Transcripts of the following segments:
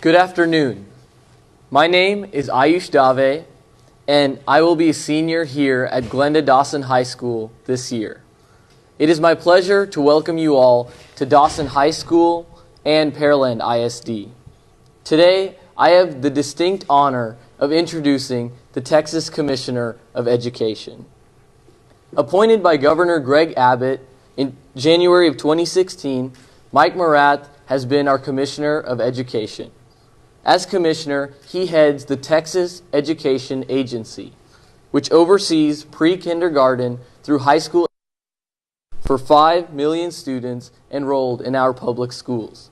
Good afternoon. My name is Ayush Dave, and I will be a senior here at Glenda Dawson High School this year. It is my pleasure to welcome you all to Dawson High School and Pearland ISD. Today, I have the distinct honor of introducing the Texas Commissioner of Education. Appointed by Governor Greg Abbott in January of 2016, Mike Morath has been our Commissioner of Education. As Commissioner, he heads the Texas Education Agency, which oversees pre-kindergarten through high school for 5 million students enrolled in our public schools.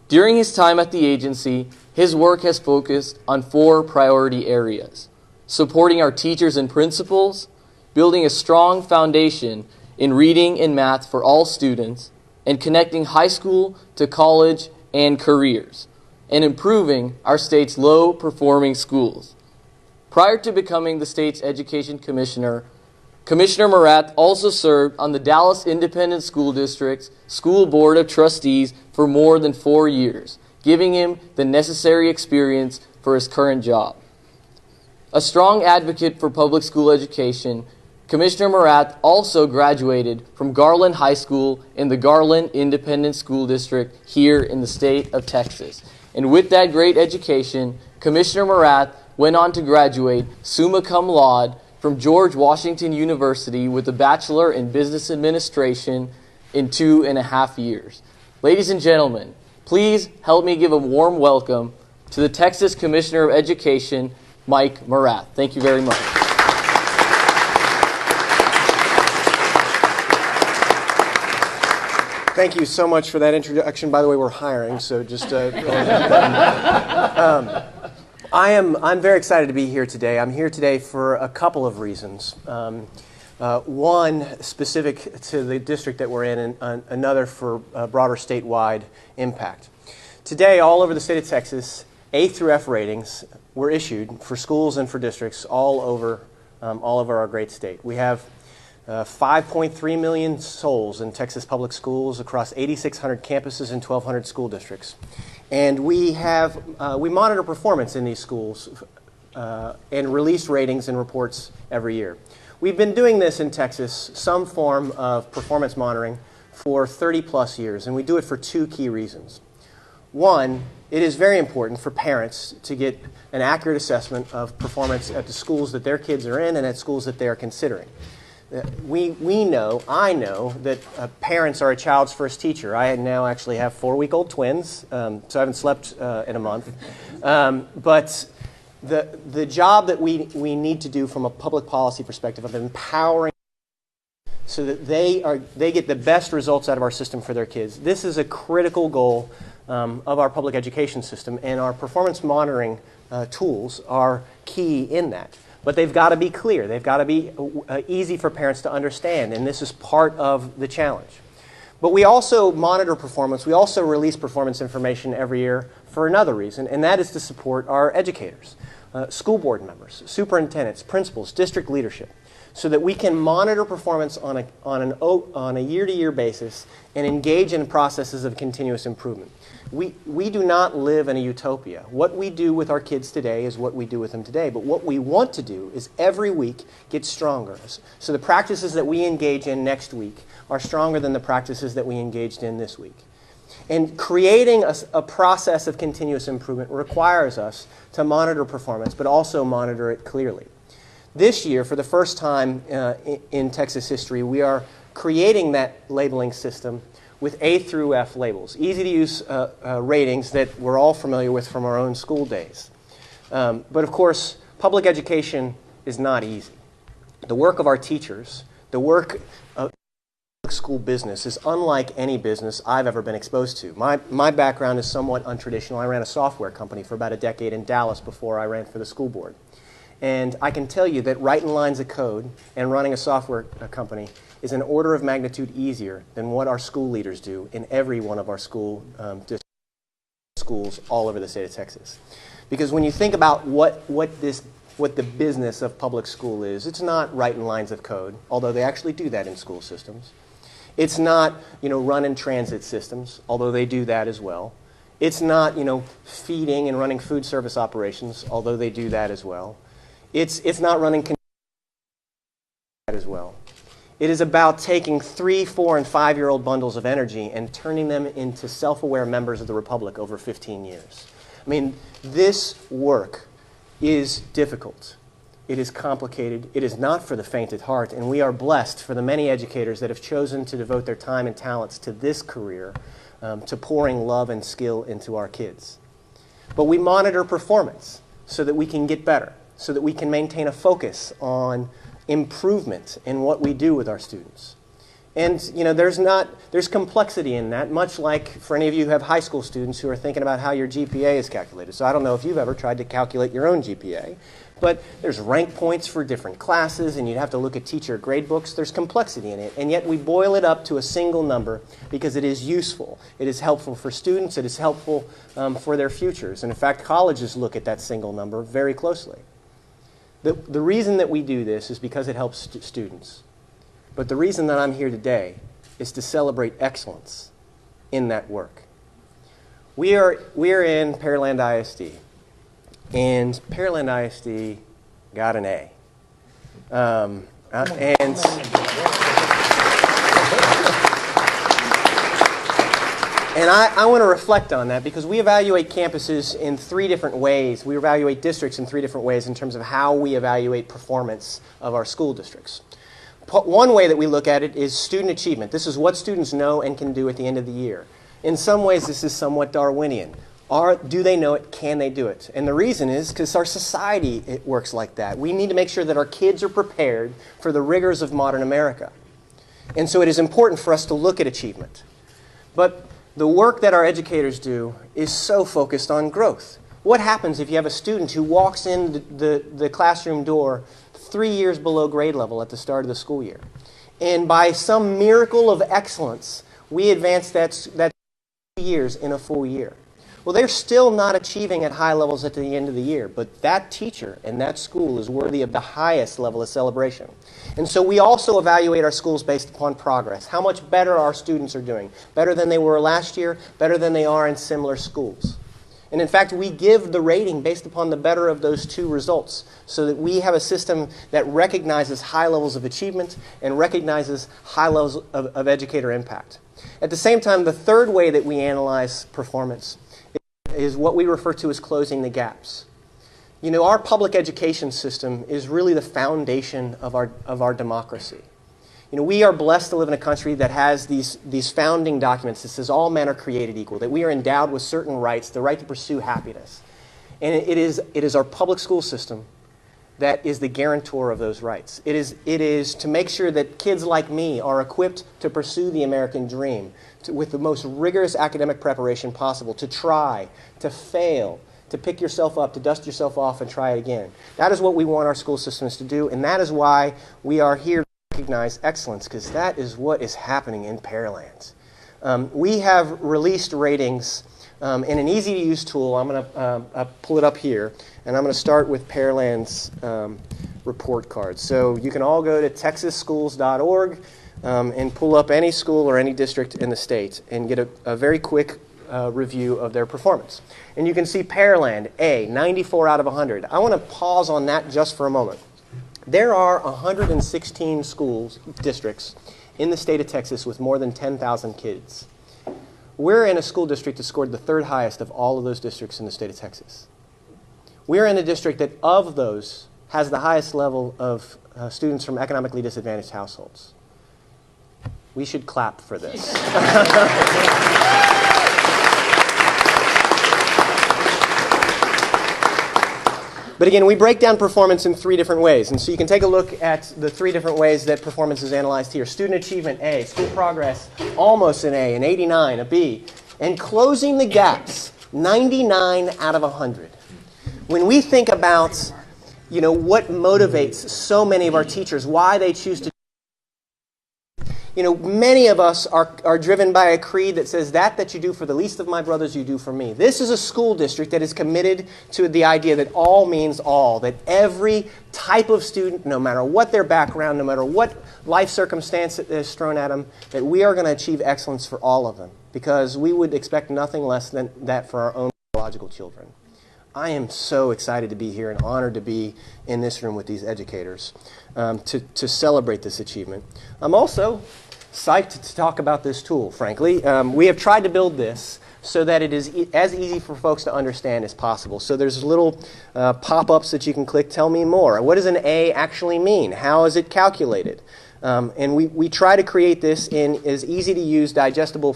During his time at the agency, his work has focused on 4 priority areas: supporting our teachers and principals, building a strong foundation in reading and math for all students, and connecting high school to college and careers, and improving our state's low-performing schools. Prior to becoming the state's education commissioner, Commissioner Morath also served on the Dallas Independent School District's School Board of Trustees for more than 4 years, giving him the necessary experience for his current job. A strong advocate for public school education, Commissioner Morath also graduated from Garland High School in the Garland Independent School District here in the state of Texas. And with that great education, Commissioner Morath went on to graduate summa cum laude from George Washington University with a Bachelor in Business Administration in 2.5 years. Ladies and gentlemen, please help me give a warm welcome to the Texas Commissioner of Education, Mike Morath. Thank you very much. Thank you so much for that introduction. By the way, we're hiring, so just I'm very excited to be here today. I'm here today for a couple of reasons. One specific to the district that we're in, and another for broader statewide impact. Today, all over the state of Texas, A through F ratings were issued for schools and for districts all over our great state. We have 5.3 million souls in Texas public schools across 8,600 campuses and 1,200 school districts. And we monitor performance in these schools and release ratings and reports every year. We've been doing this in Texas, some form of performance monitoring, for 30+ years, and we do it for 2 key reasons. One, it is very important for parents to get an accurate assessment of performance at the schools that their kids are in and at schools that they are considering. I know that parents are a child's first teacher. I now actually have 4-week-old twins, so I haven't slept in a month. But the job that we need to do from a public policy perspective of empowering so that they get the best results out of our system for their kids. This is a critical goal of our public education system, and our performance monitoring tools are key in that. But they've got to be clear. They've got to be easy for parents to understand, and this is part of the challenge. But we also monitor performance. We also release performance information every year for another reason, and that is to support our educators, school board members, superintendents, principals, district leadership, so that we can monitor performance on a year-to-year basis and engage in processes of continuous improvement. We do not live in a utopia. What we do with our kids today is what we do with them today. But what we want to do is every week get stronger. So the practices that we engage in next week are stronger than the practices that we engaged in this week. And creating a process of continuous improvement requires us to monitor performance, but also monitor it clearly. This year, for the first time in Texas history, we are creating that labeling system with A through F labels, easy-to-use ratings that we're all familiar with from our own school days. But of course, public education is not easy. The work of our teachers, the work of school business is unlike any business I've ever been exposed to. My background is somewhat untraditional. I ran a software company for about a decade in Dallas before I ran for the school board. And I can tell you that writing lines of code and running a software company is an order of magnitude easier than what our school leaders do in every one of our schools all over the state of Texas. Because when you think about what the business of public school is, it's not writing lines of code, although they actually do that in school systems. It's not running transit systems, although they do that as well. It's not, feeding and running food service operations, although they do that as well. It's not running that as well. It is about taking 3, 4, and 5-year-old bundles of energy and turning them into self-aware members of the Republic over 15 years. I mean, this work is difficult. It is complicated. It is not for the faint at heart, and we are blessed for the many educators that have chosen to devote their time and talents to this career, to pouring love and skill into our kids. But we monitor performance so that we can get better, so that we can maintain a focus on improvement in what we do with our students. And there's complexity in that, much like for any of you who have high school students who are thinking about how your GPA is calculated. So I don't know if you've ever tried to calculate your own GPA, but there's rank points for different classes, and you'd have to look at teacher grade books. There's complexity in it, and yet we boil it up to a single number because it is useful. It is helpful for students. It is helpful for their futures. And in fact, colleges look at that single number very closely. The reason that we do this is because it helps students. But the reason that I'm here today is to celebrate excellence in that work. We are in Pearland ISD, and Pearland ISD got an A. And I want to reflect on that because we evaluate campuses in 3 different ways. We evaluate districts in 3 different ways in terms of how we evaluate performance of our school districts. One way that we look at it is student achievement. This is what students know and can do at the end of the year. In some ways, this is somewhat Darwinian. Do they know it? Can they do it? And the reason is because our society, it works like that. We need to make sure that our kids are prepared for the rigors of modern America. And so it is important for us to look at achievement. But the work that our educators do is so focused on growth. What happens if you have a student who walks in the classroom door 3 years below grade level at the start of the school year? And by some miracle of excellence, we advance that 2 years in a full year. Well, they're still not achieving at high levels at the end of the year, but that teacher and that school is worthy of the highest level of celebration. And so we also evaluate our schools based upon progress. How much better our students are doing. Better than they were last year, better than they are in similar schools. And in fact, we give the rating based upon the better of those 2 results so that we have a system that recognizes high levels of achievement and recognizes high levels of educator impact. At the same time, the third way that we analyze performance is what we refer to as closing the gaps. Our public education system is really the foundation of our democracy. We are blessed to live in a country that has these founding documents that says all men are created equal, that we are endowed with certain rights, the right to pursue happiness. And it is our public school system that is the guarantor of those rights. It is to make sure that kids like me are equipped to pursue the American dream with the most rigorous academic preparation possible, to try, to fail, to pick yourself up, to dust yourself off and try it again. That is what we want our school systems to do, and that is why we are here to recognize excellence, because that is what is happening in Pearland. We have released ratings in an easy-to-use tool. I'm going to pull it up here, and I'm going to start with Pearland's report card. So you can all go to texasschools.org and pull up any school or any district in the state and get a very quick review of their performance. And you can see Pearland, A, 94 out of 100. I want to pause on that just for a moment. There are 116 districts in the state of Texas with more than 10,000 kids. We're in a school district that scored the 3rd highest of all of those districts in the state of Texas. We're in a district that, of those, has the highest level of students from economically disadvantaged households. We should clap for this. But again, we break down performance in 3 different ways. And so you can take a look at the 3 different ways that performance is analyzed here. Student achievement, A. School progress, almost an A. An 89, a B. And closing the gaps, 99 out of 100. When we think about, what motivates so many of our teachers, why they choose to many of us are driven by a creed that says that you do for the least of my brothers, you do for me. This is a school district that is committed to the idea that all means all, that every type of student, no matter what their background, no matter what life circumstance is thrown at them, that we are going to achieve excellence for all of them. because we would expect nothing less than that for our own biological children. I am so excited to be here and honored to be in this room with these educators to celebrate this achievement. I'm also psyched to talk about this tool, frankly. We have tried to build this so that it is as easy for folks to understand as possible. So there's little pop-ups that you can click, tell me more. What does an A actually mean? How is it calculated? And we try to create this in as easy to use, digestible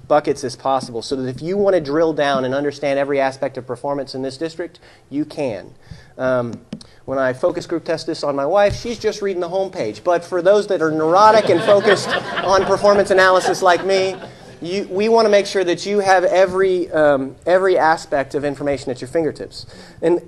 buckets as possible so that if you want to drill down and understand every aspect of performance in this district, you can. When I focus group test this on my wife, she's just reading the home page. But for those that are neurotic and focused on performance analysis like me, we want to make sure that you have every aspect of information at your fingertips. And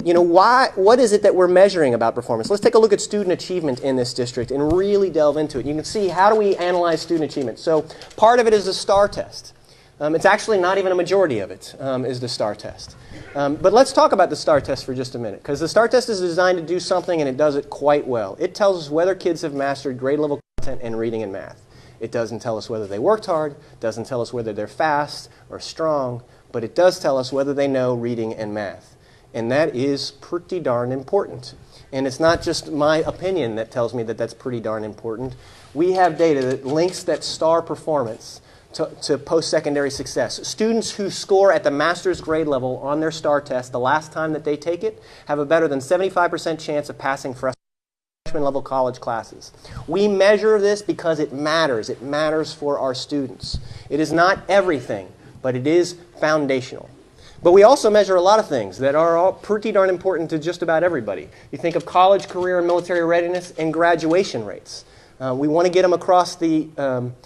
you know, what is it that we're measuring about performance? Let's take a look at student achievement in this district and really delve into it. You can see, how do we analyze student achievement? So part of it is a STAR test. It's actually not even a majority of it is the STAR test. But let's talk about the STAR test for just a minute, because the STAR test is designed to do something, and it does it quite well. It tells us whether kids have mastered grade level content in reading and math. It doesn't tell us whether they worked hard, doesn't tell us whether they're fast or strong, but it does tell us whether they know reading and math. And that is pretty darn important. And it's not just my opinion that tells me that that's pretty darn important. We have data that links that STAR performance to post-secondary success. Students who score at the master's grade level on their STAR test the last time that they take it have a better than 75% chance of passing freshman level college classes. We measure this because it matters. It matters for our students. It is not everything, but it is foundational. But we also measure a lot of things that are all pretty darn important to just about everybody. You think of college, career, and military readiness and graduation rates. We want to get them across the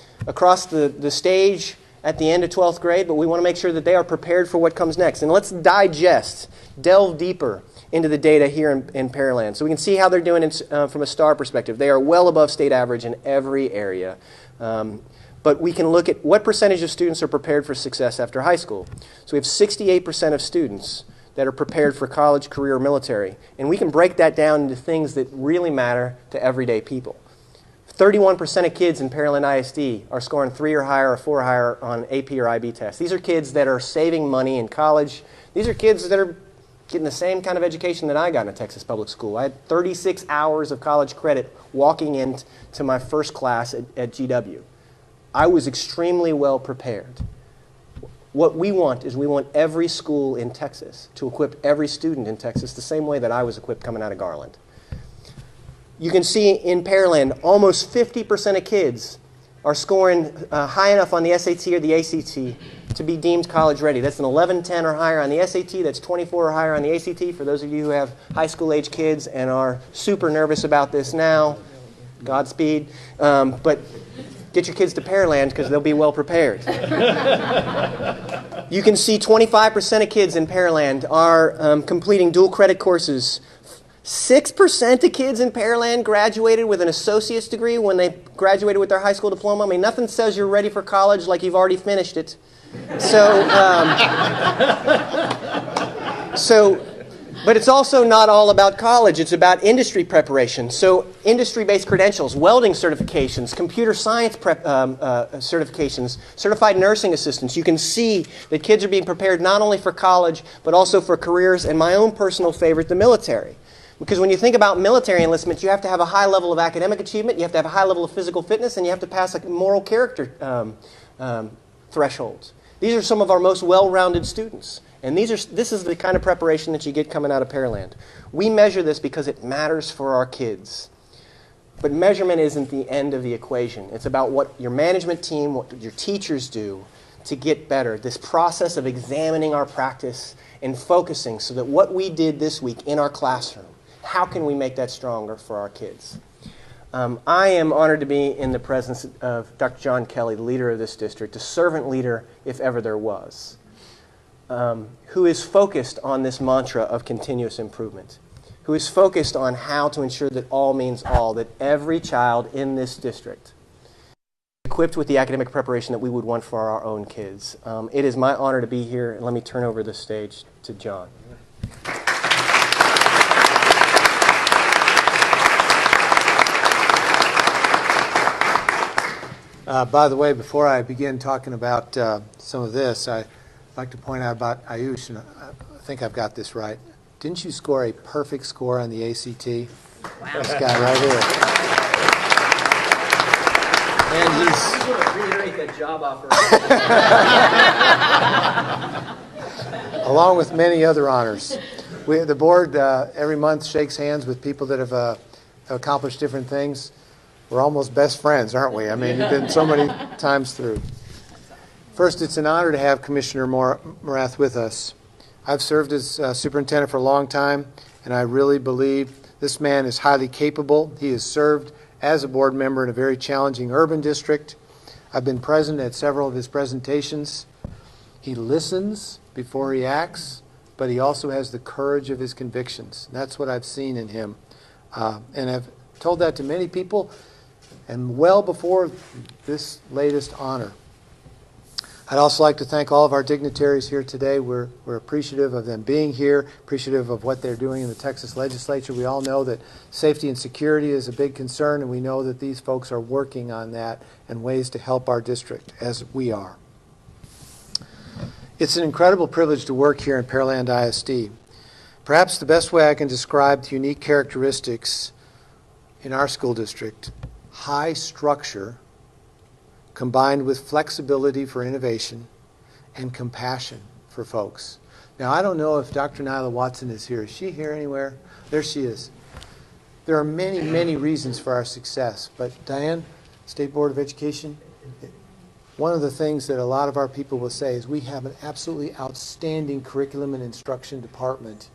stage at the end of 12th grade, but we want to make sure that they are prepared for what comes next. And let's delve deeper into the data here in Pearland. So we can see how they're doing from a STAR perspective. They are well above state average in every area. But we can look at what percentage of students are prepared for success after high school. So we have 68% of students that are prepared for college, career, military. And we can break that down into things that really matter to everyday people. 31% of kids in Pearland ISD are scoring 3 or higher or 4 or higher on AP or IB tests. These are kids that are saving money in college. These are kids that are getting the same kind of education that I got in a Texas public school. I had 36 hours of college credit walking into my first class at GW. I was extremely well prepared. What we want is we want every school in Texas to equip every student in Texas the same way that I was equipped coming out of Garland. You can see in Pearland, almost 50% of kids are scoring high enough on the SAT or the ACT to be deemed college ready. That's an 1110 or higher on the SAT. That's 24 or higher on the ACT. For those of you who have high school age kids and are super nervous about this now, Godspeed. But get your kids to Pearland because they'll be well prepared. You can see 25% of kids in Pearland are completing dual credit courses. 6% of kids in Pearland graduated with an associate's degree when they graduated with their high school diploma. I mean, nothing says you're ready for college like you've already finished it. But it's also not all about college. It's about industry preparation. So industry-based credentials, welding certifications, computer science certifications, certified nursing assistants. You can see that kids are being prepared not only for college, but also for careers, and my own personal favorite, the military. Because when you think about military enlistment, you have to have a high level of academic achievement, you have to have a high level of physical fitness, and you have to pass a moral character thresholds. These are some of our most well-rounded students. And this is the kind of preparation that you get coming out of Pearland. We measure this because it matters for our kids. But measurement isn't the end of the equation. It's about what your management team, what your teachers do to get better. This process of examining our practice and focusing so that what we did this week in our classroom, how can we make that stronger for our kids? I am honored to be in the presence of Dr. John Kelly, the leader of this district, a servant leader if ever there was, who is focused on this mantra of continuous improvement, who is focused on how to ensure that all means all, that every child in this district is equipped with the academic preparation that we would want for our own kids. It is my honor to be here, and let me turn over the stage to John. By the way, before I begin talking about some of this, I'd like to point out about Ayush, and I think I've got this right. Didn't you score a perfect score on the ACT? Wow. This guy right here. And he's... I want to reiterate that job offer. Along with many other honors. The board every month shakes hands with people that have accomplished different things. We're almost best friends, aren't we? I mean, you've been so many times through. First, it's an honor to have Commissioner Morath with us. I've served as superintendent for a long time, and I really believe this man is highly capable. He has served as a board member in a very challenging urban district. I've been present at several of his presentations. He listens before he acts, but he also has the courage of his convictions. That's what I've seen in him. And I've told that to many people, and well before this latest honor. I'd also like to thank all of our dignitaries here today. We're appreciative of them being here, appreciative of what they're doing in the Texas legislature. We all know that safety and security is a big concern, and we know that these folks are working on that and ways to help our district, as we are. It's an incredible privilege to work here in Pearland ISD. Perhaps the best way I can describe the unique characteristics in our school district: high structure combined with flexibility for innovation and compassion for folks. Now, I don't know if Dr. Nyla Watson is here. Is she here anywhere? There she is. There are many, many reasons for our success, but Diane, State Board of Education, one of the things that a lot of our people will say is we have an absolutely outstanding curriculum and instruction department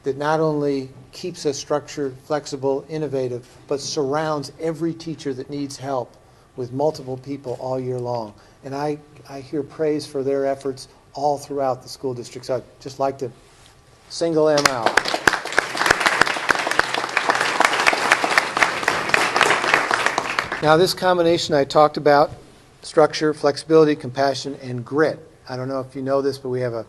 that not only keeps us structured, flexible, innovative, but surrounds every teacher that needs help with multiple people all year long. And I hear praise for their efforts all throughout the school district. So I'd just like to single them out. Now, this combination I talked about: structure, flexibility, compassion, and grit. I don't know if you know this, but we have a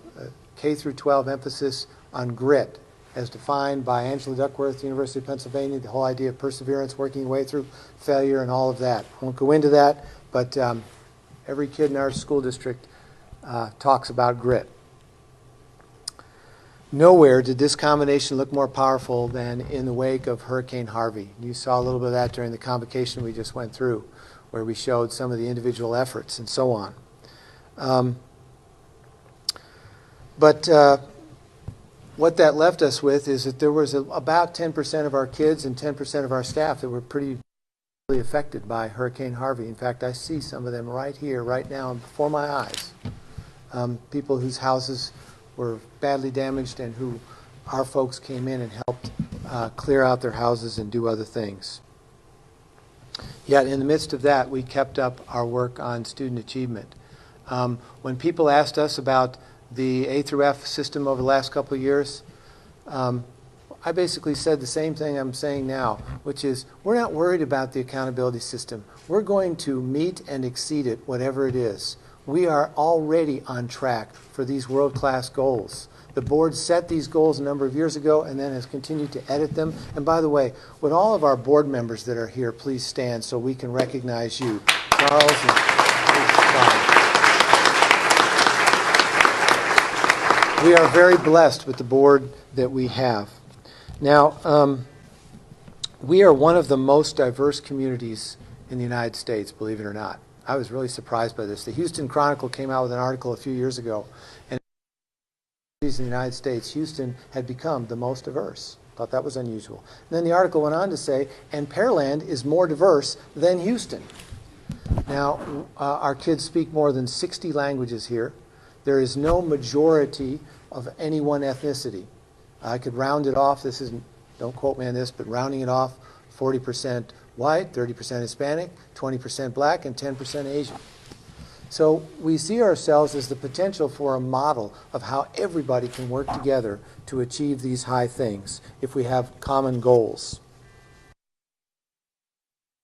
K through 12 emphasis on grit, as defined by Angela Duckworth, University of Pennsylvania, the whole idea of perseverance, working your way through failure, and all of that. I won't go into that, but every kid in our school district talks about grit. Nowhere did this combination look more powerful than in the wake of Hurricane Harvey. You saw a little bit of that during the convocation we just went through, where we showed some of the individual efforts and so on. What that left us with is that there was about 10% of our kids and 10% of our staff that were pretty affected by Hurricane Harvey. In fact, I see some of them right here, right now, before my eyes. People whose houses were badly damaged and who our folks came in and helped clear out their houses and do other things. Yet in the midst of that, we kept up our work on student achievement. When people asked us about the A through F system over the last couple of years, I basically said the same thing I'm saying now, which is we're not worried about the accountability system. We're going to meet and exceed it, whatever it is. We are already on track for these world-class goals. The board set these goals a number of years ago and then has continued to edit them. And by the way, would all of our board members that are here please stand so we can recognize you? Charles and Charles. We are very blessed with the board that we have. Now, we are one of the most diverse communities in the United States, believe it or not. I was really surprised by this. The Houston Chronicle came out with an article a few years ago, and in the United States, Houston had become the most diverse. Thought that was unusual. And then the article went on to say, and Pearland is more diverse than Houston. Now, our kids speak more than 60 languages here. There is no majority of any one ethnicity. I could round it off. This isn't, don't quote me on this, but rounding it off, 40% white, 30% Hispanic, 20% black, and 10% Asian. So we see ourselves as the potential for a model of how everybody can work together to achieve these high things if we have common goals.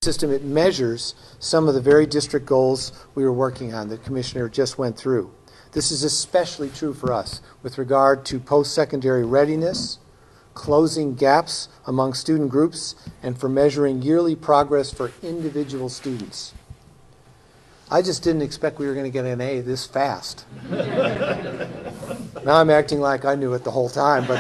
System, it measures some of the very district goals we were working on that the Commissioner just went through. This is especially true for us with regard to post-secondary readiness, closing gaps among student groups, and for measuring yearly progress for individual students. I just didn't expect we were going to get an A this fast. Now I'm acting like I knew it the whole time, but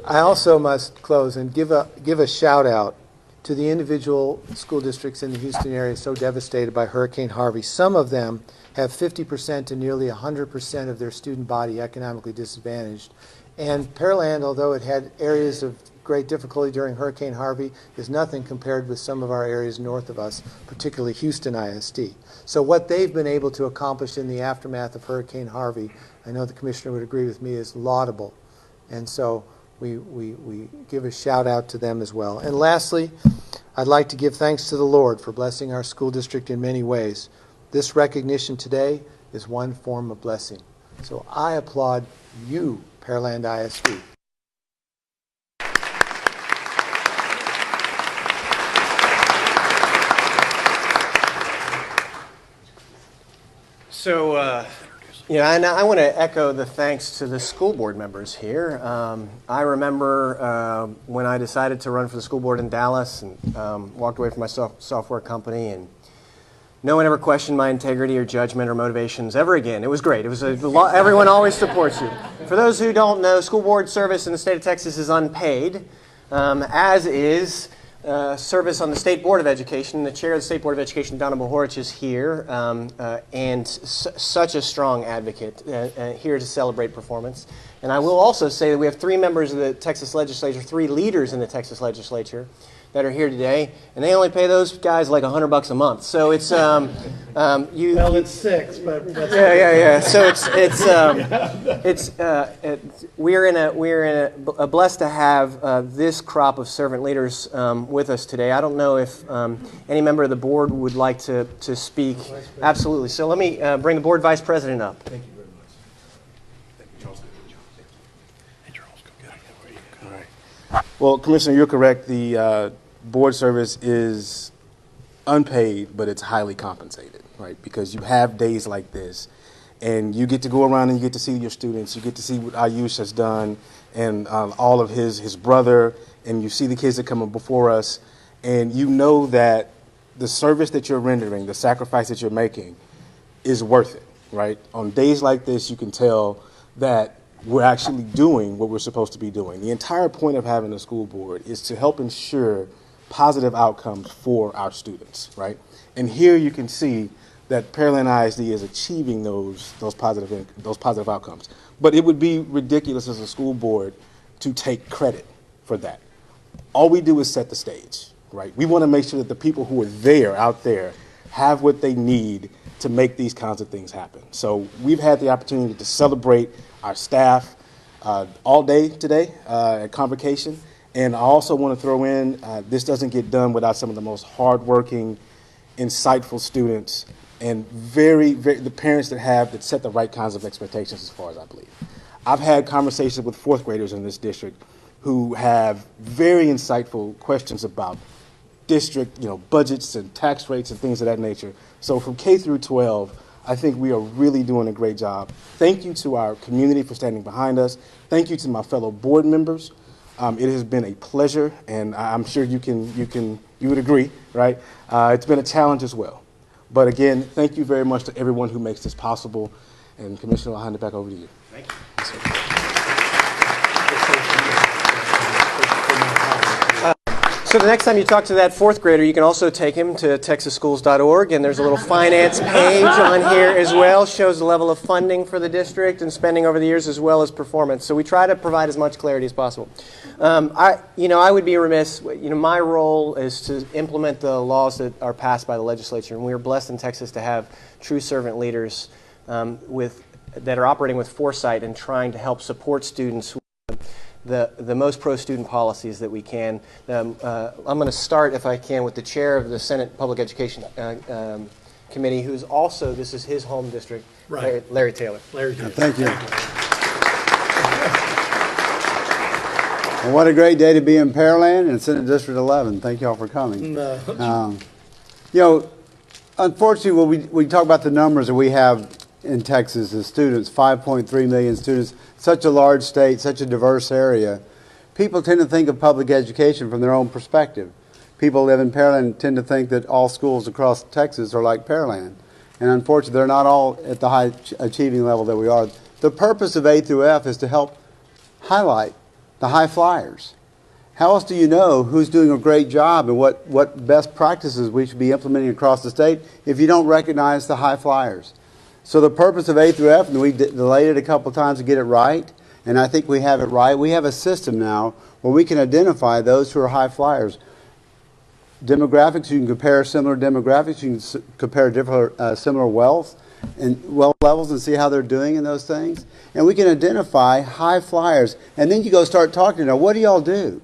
I also must close and give a shout out to the individual school districts in the Houston area so devastated by Hurricane Harvey. Some of them have 50% to nearly 100% of their student body economically disadvantaged. And Pearland, although it had areas of great difficulty during Hurricane Harvey, is nothing compared with some of our areas north of us, particularly Houston ISD. So what they've been able to accomplish in the aftermath of Hurricane Harvey, I know the Commissioner would agree with me, is laudable. And so we give a shout out to them as well. And lastly, I'd like to give thanks to the Lord for blessing our school district in many ways. This recognition today is one form of blessing. So I applaud you, Pearland ISD. So, and I want to echo the thanks to the school board members here. I remember when I decided to run for the school board in Dallas and walked away from my software company, and no one ever questioned my integrity or judgment or motivations ever again. It was great. It was everyone always supports you. For those who don't know, school board service in the state of Texas is unpaid, as is service on the State Board of Education. The chair of the State Board of Education, Donna Bohorich, is here, and such a strong advocate here to celebrate performance. And I will also say that we have 3 members of the Texas legislature, 3 leaders in the Texas legislature that are here today, and they only pay those guys like $100 a month. So it's Well, it's 6, but that's yeah. So we're blessed to have this crop of servant leaders with us today. I don't know if any member of the board would like to speak. Absolutely. So let me bring the board vice president up. Thank you very much. Thank you, Charles. Hey, Charles, go get it. All right. Well, Commissioner, you're correct. The board service is unpaid, but it's highly compensated, right? Because you have days like this, and you get to go around and you get to see your students. You get to see what Ayush has done, and all of his brother, and you see the kids that come up before us, and you know that the service that you're rendering, the sacrifice that you're making, is worth it, right? On days like this, you can tell that we're actually doing what we're supposed to be doing. The entire point of having a school board is to help ensure positive outcomes for our students, right? And here you can see that Pearland ISD is achieving those positive outcomes. But it would be ridiculous as a school board to take credit for that. All we do is set the stage, right? We want to make sure that the people who are out there, have what they need to make these kinds of things happen. So we've had the opportunity to celebrate our staff all day today at Convocation. And I also want to throw in, this doesn't get done without some of the most hardworking, insightful students and the parents that set the right kinds of expectations as far as I believe. I've had conversations with 4th graders in this district who have very insightful questions about district, budgets and tax rates and things of that nature. So from K through 12, I think we are really doing a great job. Thank you to our community for standing behind us. Thank you to my fellow board members. It has been a pleasure, and I'm sure you would agree, right? It's been a challenge as well. But again, thank you very much to everyone who makes this possible. And Commissioner, I'll hand it back over to you. Thank you. So the next time you talk to that 4th grader, you can also take him to texasschools.org, and there's a little finance page on here as well. Shows the level of funding for the district and spending over the years as well as performance. So we try to provide as much clarity as possible. I would be remiss. My role is to implement the laws that are passed by the legislature, and we are blessed in Texas to have true servant leaders that are operating with foresight and trying to help support students the most pro-student policies that we can. I'm going to start, if I can, with the chair of the Senate Public Education Committee, who's also, this is his home district, right. Larry Taylor. Larry Taylor. Thank you. Well, what a great day to be in Pearland and Senate District 11. Thank you all for coming. Unfortunately, when we talk about the numbers that we have in Texas as students, 5.3 million students, such a large state, such a diverse area, people tend to think of public education from their own perspective. people who live in Pearland tend to think that all schools across Texas are like Pearland. And unfortunately, they're not all at the high achieving level that we are. The purpose of A through F is to help highlight the high flyers. How else do you know who's doing a great job and what best practices we should be implementing across the state if you don't recognize the high flyers? So the purpose of A through F, and we delayed it a couple times to get it right, and I think we have it right. We have a system now where we can identify those who are high flyers. Demographics, you can compare similar demographics, you can compare different similar wealth levels and see how they're doing in those things. And we can identify high flyers. And then you go start talking to them. What do y'all do?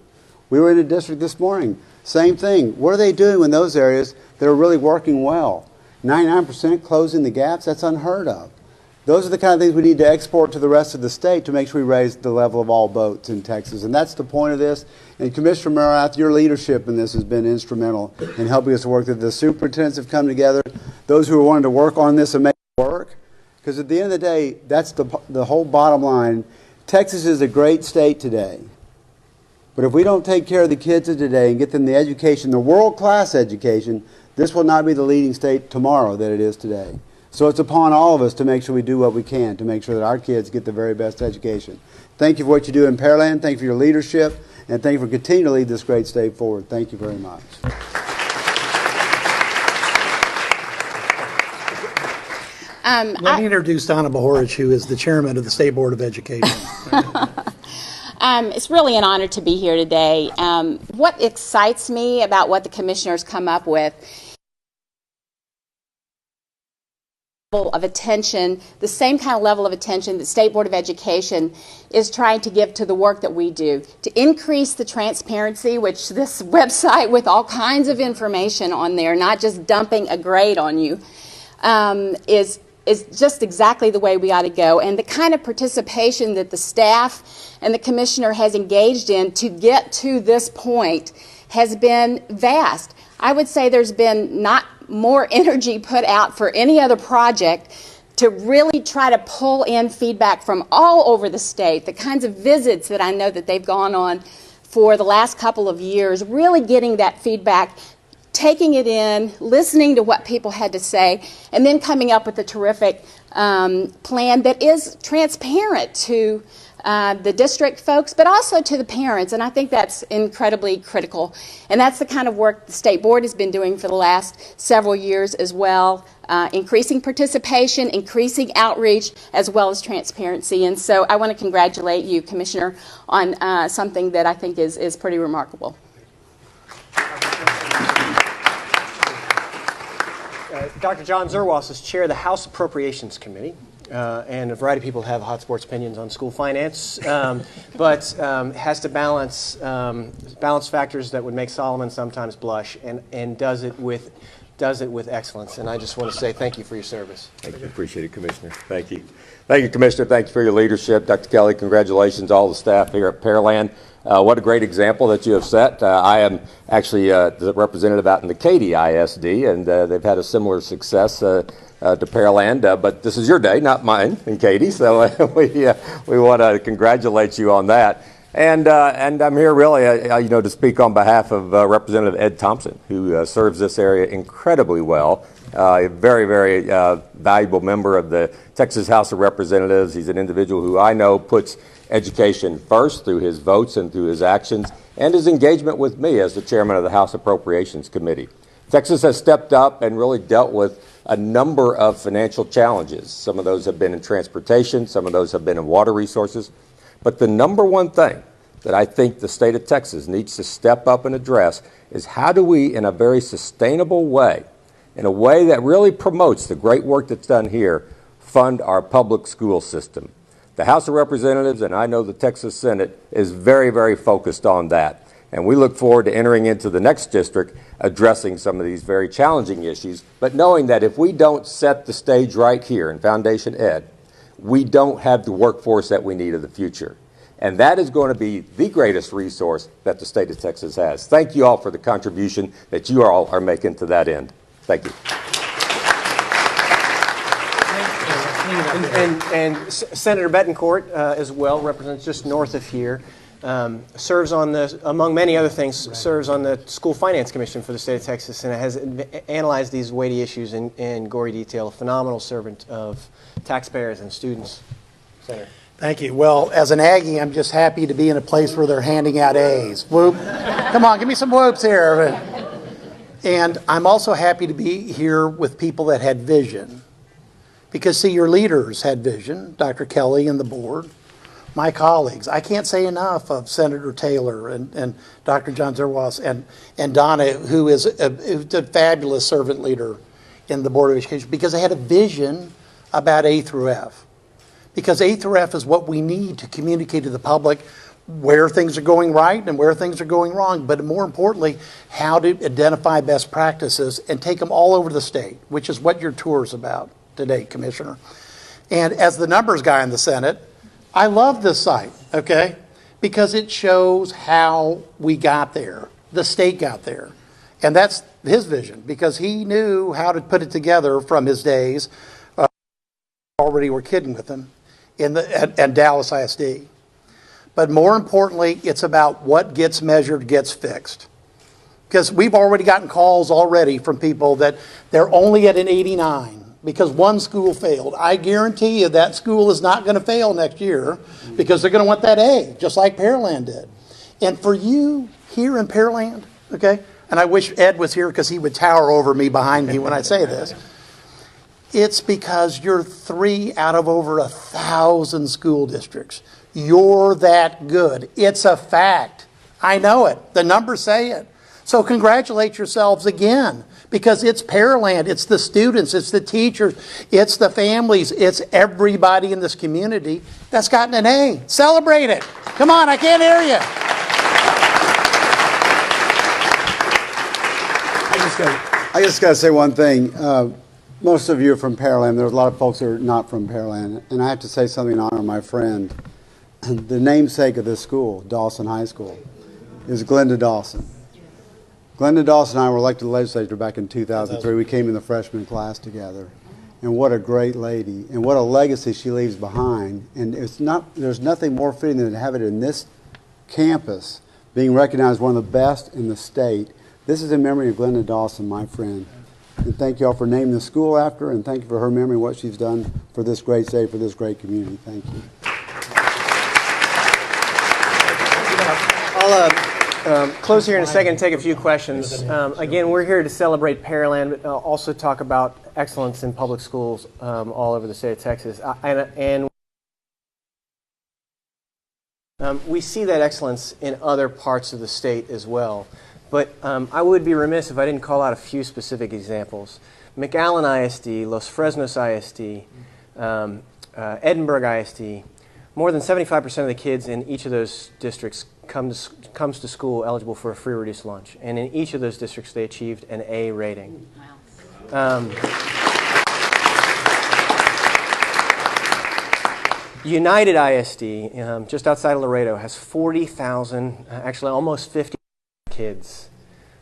We were in a district this morning. Same thing. What are they doing in those areas that are really working well? 99% closing the gaps? That's unheard of. Those are the kind of things we need to export to the rest of the state to make sure we raise the level of all boats in Texas. And that's the point of this. And Commissioner Marath, your leadership in this has been instrumental in helping us work. The superintendents have come together. Those who are wanting to work on this and make it work. Because at the end of the day, that's the whole bottom line. Texas is a great state today. But if we don't take care of the kids of today and get them the education, the world-class education, this will not be the leading state tomorrow that it is today. So it's upon all of us to make sure we do what we can to make sure that our kids get the very best education. Thank you for what you do in Pearland. Thank you for your leadership. And thank you for continuing to lead this great state forward. Thank you very much. Let me introduce Donna Bahorich, who is the chairman of the State Board of Education. It's really an honor to be here today. What excites me about what the commissioners come up with of attention, the same kind of level of attention that State Board of Education is trying to give to the work that we do, to increase the transparency, which this website with all kinds of information on there, not just dumping a grade on you, is just exactly the way we ought to go. And the kind of participation that the staff and the commissioner has engaged in to get to this point has been vast. I would say there's been not more energy put out for any other project to really try to pull in feedback from all over the state, the kinds of visits that I know that they've gone on for the last couple of years, really getting that feedback, taking it in, listening to what people had to say, and then coming up with a terrific plan that is transparent to the district folks, but also to the parents, and I think that's incredibly critical. And that's the kind of work the State Board has been doing for the last several years as well, increasing participation, increasing outreach, as well as transparency. And so I want to congratulate you, Commissioner, on something that I think is pretty remarkable. Dr. John Zerwas is chair of the House Appropriations Committee. And a variety of people have hot sports opinions on school finance, but has to balance factors that would make Solomon sometimes blush, and does it with excellence. And I just want to say thank you for your service. Thank you. Appreciate it, Commissioner. Thank you. Thank you, Commissioner. Thank you for your leadership. Dr. Kelly, congratulations, all the staff here at Pearland. What a great example that you have set. I am actually the representative out in the Katy ISD, and they've had a similar success to Pearland, but this is your day, not mine, in Katy, so we want to congratulate you on that. And I'm here really, to speak on behalf of Representative Ed Thompson, who serves this area incredibly well. A very, very valuable member of the Texas House of Representatives. He's an individual who I know puts education first through his votes and through his actions and his engagement with me as the chairman of the House Appropriations Committee. Texas has stepped up and really dealt with a number of financial challenges. Some of those have been in transportation, some of those have been in water resources. But the number one thing that I think the state of Texas needs to step up and address is how do we, in a very sustainable way, in a way that really promotes the great work that's done here, fund our public school system. The House of Representatives, and I know the Texas Senate, is very, very focused on that. And we look forward to entering into the next district addressing some of these very challenging issues, but knowing that if we don't set the stage right here in Foundation Ed, we don't have the workforce that we need in the future. And that is going to be the greatest resource that the state of Texas has. Thank you all for the contribution that you all are making to that end. Thank you. And Senator Betancourt as well represents just north of here. serves on the, among many other things, serves on the School Finance Commission for the state of Texas, and has analyzed these weighty issues in gory detail. A phenomenal servant of taxpayers and students. Senator. Thank you. Well, as an Aggie, I'm just happy to be in a place where they're handing out A's. Whoop. Come on, give me some whoops here. And I'm also happy to be here with people that had vision. Because, see, your leaders had vision, Dr. Kelly and the board, my colleagues. I can't say enough of Senator Taylor and Dr. John Zerwas and Donna, who is a fabulous servant leader in the Board of Education, because they had a vision about A through F. Because A through F is what we need to communicate to the public where things are going right and where things are going wrong, but more importantly, how to identify best practices and take them all over the state, which is what your tour is about today, Commissioner. And as the numbers guy in the Senate, I love this site, okay, because it shows how we got there, the state got there. And that's his vision, because he knew how to put it together from his days. Already were kidding with him at Dallas ISD. But more importantly, it's about what gets measured gets fixed. Because we've already gotten calls already from people that they're only at an 89 because one school failed. I guarantee you that school is not going to fail next year because they're going to want that A, just like Pearland did. And for you here in Pearland, okay, and I wish Ed was here because he would tower over me behind me when I say this, it's because you're 3 out of over 1,000 school districts. You're that good. It's a fact. I know it. The numbers say it. So congratulate yourselves again, because it's Pearland, it's the students, it's the teachers, it's the families, it's everybody in this community that's gotten an A. Celebrate it. Come on, I can't hear you. I just got to say one thing. Most of you are from Pearland. There's a lot of folks who are not from Pearland. And I have to say something in honor of my friend. The namesake of this school, Dawson High School, is Glenda Dawson. Glenda Dawson and I were elected to the legislature back in 2003. We came in the freshman class together. And what a great lady. And what a legacy she leaves behind. And there's nothing more fitting than to have it in this campus, being recognized as one of the best in the state. This is in memory of Glenda Dawson, my friend. And thank you all for naming the school after her, and thank you for her memory, what she's done for this great state, for this great community. Thank you. I'll close here in a second and take a few questions. Again, we're here to celebrate Pearland, but also talk about excellence in public schools all over the state of Texas. And we see that excellence in other parts of the state as well. But I would be remiss if I didn't call out a few specific examples. McAllen ISD, Los Fresnos ISD, Edinburgh ISD, more than 75% of the kids in each of those districts comes to school eligible for a free reduced lunch. And in each of those districts, they achieved an A rating. Wow. United ISD, just outside of Laredo, has 40,000, actually almost 50 kids,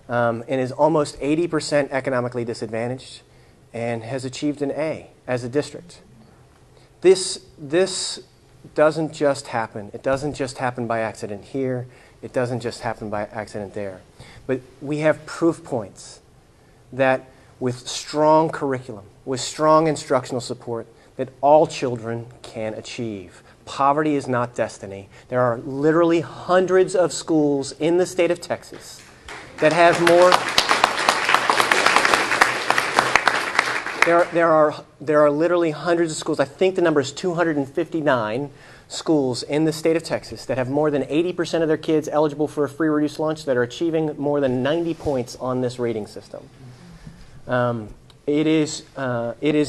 and is almost 80% economically disadvantaged and has achieved an A as a district. This doesn't just happen. It doesn't just happen by accident here. It doesn't just happen by accident there. But we have proof points that with strong curriculum, with strong instructional support, that all children can achieve. Poverty is not destiny. There are literally hundreds of schools in the state of Texas that have more. There are literally hundreds of schools. I think the number is 259 schools in the state of Texas that have more than 80% of their kids eligible for a free reduced lunch, that are achieving more than 90 points on this rating system. It is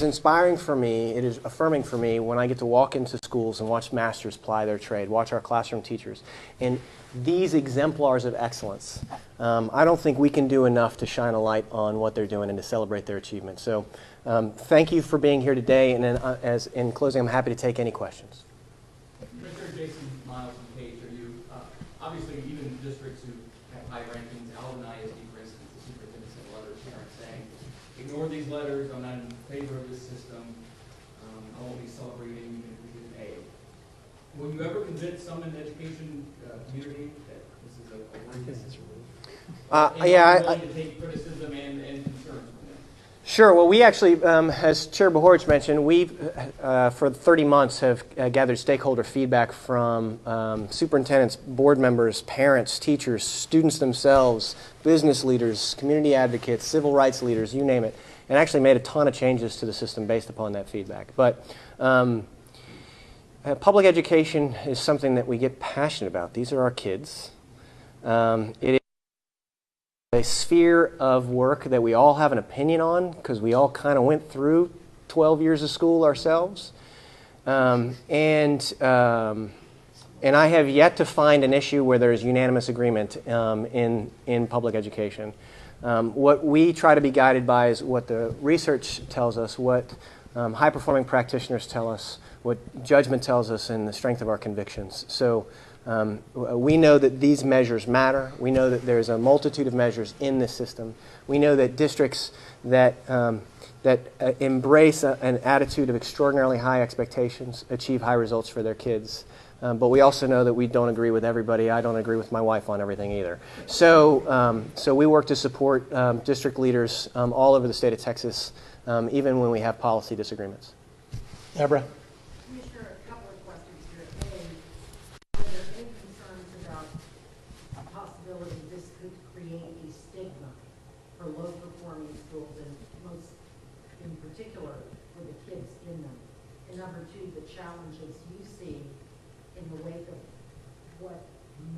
inspiring for me, it is affirming for me when I get to walk into schools and watch masters ply their trade, watch our classroom teachers. And these exemplars of excellence, I don't think we can do enough to shine a light on what they're doing and to celebrate their achievements. So thank you for being here today, and then in closing, I'm happy to take any questions. Commissioner Jason Miles and Page, are you, obviously even districts who have high rankings, Alvin ISD, for instance, the superintendent sent a letter to parents saying, ignore these letters, I'm not in favor of this system, I won't be celebrating even if we get an A. will you ever convince some in the education community that this is a worthy system? To take criticism and concerns from them? Sure. Well, we actually, as Chair Bohorich mentioned, we for 30 months have gathered stakeholder feedback from superintendents, board members, parents, teachers, students themselves, business leaders, community advocates, civil rights leaders, you name it, and actually made a ton of changes to the system based upon that feedback. But public education is something that we get passionate about. These are our kids. It is a sphere of work that we all have an opinion on because we all kind of went through 12 years of school ourselves. And I have yet to find an issue where there's unanimous agreement in public education. What we try to be guided by is what the research tells us, what high-performing practitioners tell us, what judgment tells us, and the strength of our convictions. So we know that these measures matter. We know that there's a multitude of measures in this system. We know that districts that embrace an attitude of extraordinarily high expectations achieve high results for their kids. But we also know that we don't agree with everybody. I don't agree with my wife on everything either. So we work to support district leaders all over the state of Texas, even when we have policy disagreements. Deborah? Commissioner, a couple of questions here. A, are there any concerns about the possibility this could create a stigma for low-performing schools, and most in particular for the kids in them? And number two, the challenges you see in the wake of what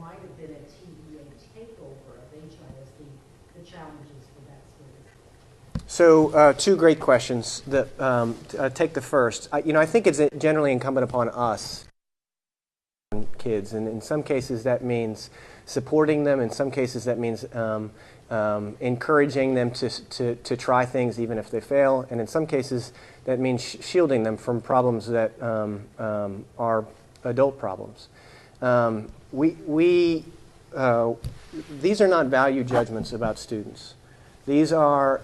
might have been a TEA takeover of HISD, the challenges for that school? So two great questions. Take the first. I think it's generally incumbent upon us, kids, and in some cases that means supporting them. In some cases that means encouraging them to try things even if they fail. And in some cases that means shielding them from problems that are adult problems. These are not value judgments about students. These are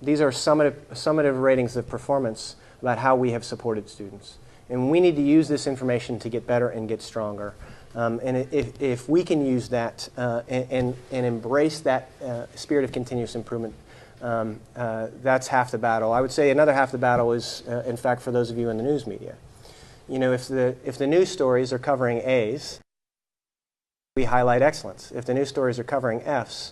summative ratings of performance about how we have supported students. And we need to use this information to get better and get stronger. And if we can use that and embrace that spirit of continuous improvement, that's half the battle. I would say another half the battle is, in fact, for those of you in the news media. If the news stories are covering A's, we highlight excellence. If the news stories are covering F's,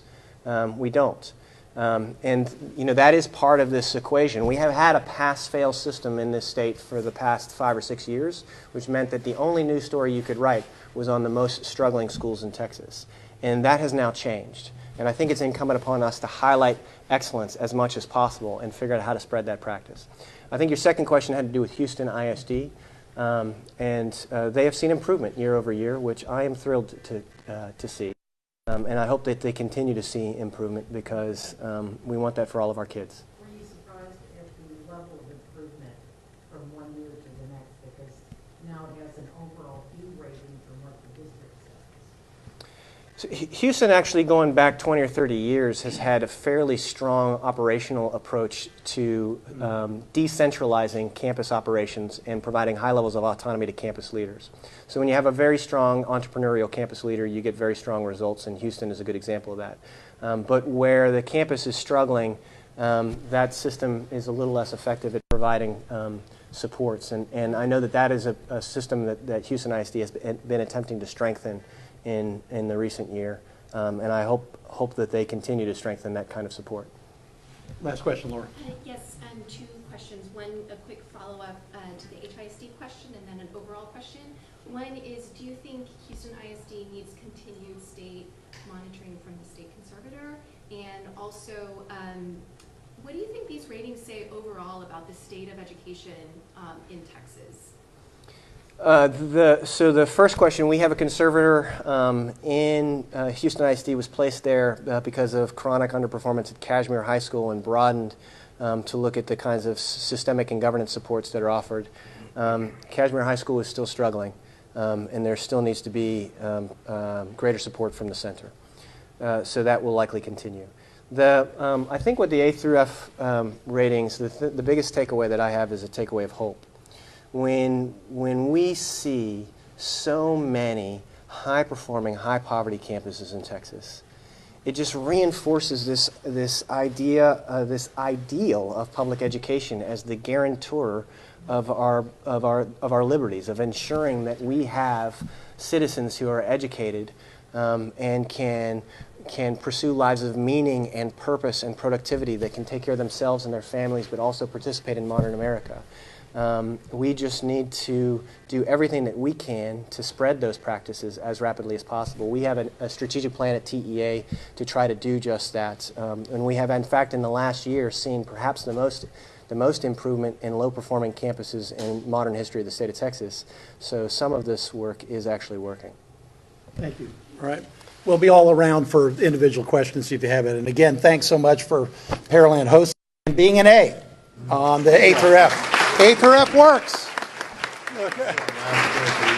we don't. And that is part of this equation. We have had a pass-fail system in this state for the past 5 or 6 years, which meant that the only news story you could write was on the most struggling schools in Texas. And that has now changed. And I think it's incumbent upon us to highlight excellence as much as possible and figure out how to spread that practice. I think your second question had to do with Houston ISD. And they have seen improvement year over year, which I am thrilled to see. And I hope that they continue to see improvement because we want that for all of our kids. Were you surprised at the level of improvement from one year to the next? Because now it has an overall B rating from what the district says. So Houston, actually going back 20 or 30 years, has had a fairly strong operational approach to decentralizing campus operations and providing high levels of autonomy to campus leaders. So when you have a very strong entrepreneurial campus leader, you get very strong results, and Houston is a good example of that. But where the campus is struggling, that system is a little less effective at providing supports. And I know that is a system that Houston ISD has been attempting to strengthen in the recent year, and I hope that they continue to strengthen that kind of support. Last question, Laura. Yes, two questions. One, a quick follow-up to the HISD question, and then an overall question. One is, do you think Houston ISD needs continued state monitoring from the state conservator? And also, what do you think these ratings say overall about the state of education in Texas? So the first question, we have a conservator in Houston ISD, was placed there because of chronic underperformance at Kashmere High School and broadened to look at the kinds of systemic and governance supports that are offered. Kashmere High School is still struggling, and there still needs to be greater support from the center. So that will likely continue. I think with the A through F ratings, the biggest takeaway that I have is a takeaway of hope. When we see so many high-performing, high-poverty campuses in Texas. It just reinforces this ideal of public education as the guarantor of our liberties, of ensuring that we have citizens who are educated and can pursue lives of meaning and purpose and productivity that can take care of themselves and their families, but also participate in modern America. We just need to do everything that we can to spread those practices as rapidly as possible. We have a strategic plan at TEA to try to do just that. And we have, in fact, in the last year, seen perhaps the most improvement in low-performing campuses in modern history of the state of Texas. So some of this work is actually working. Thank you. All right. We'll be all around for individual questions if you have it. And again, thanks so much for Pearland hosting and being an A on the A through F. A through F works. Okay.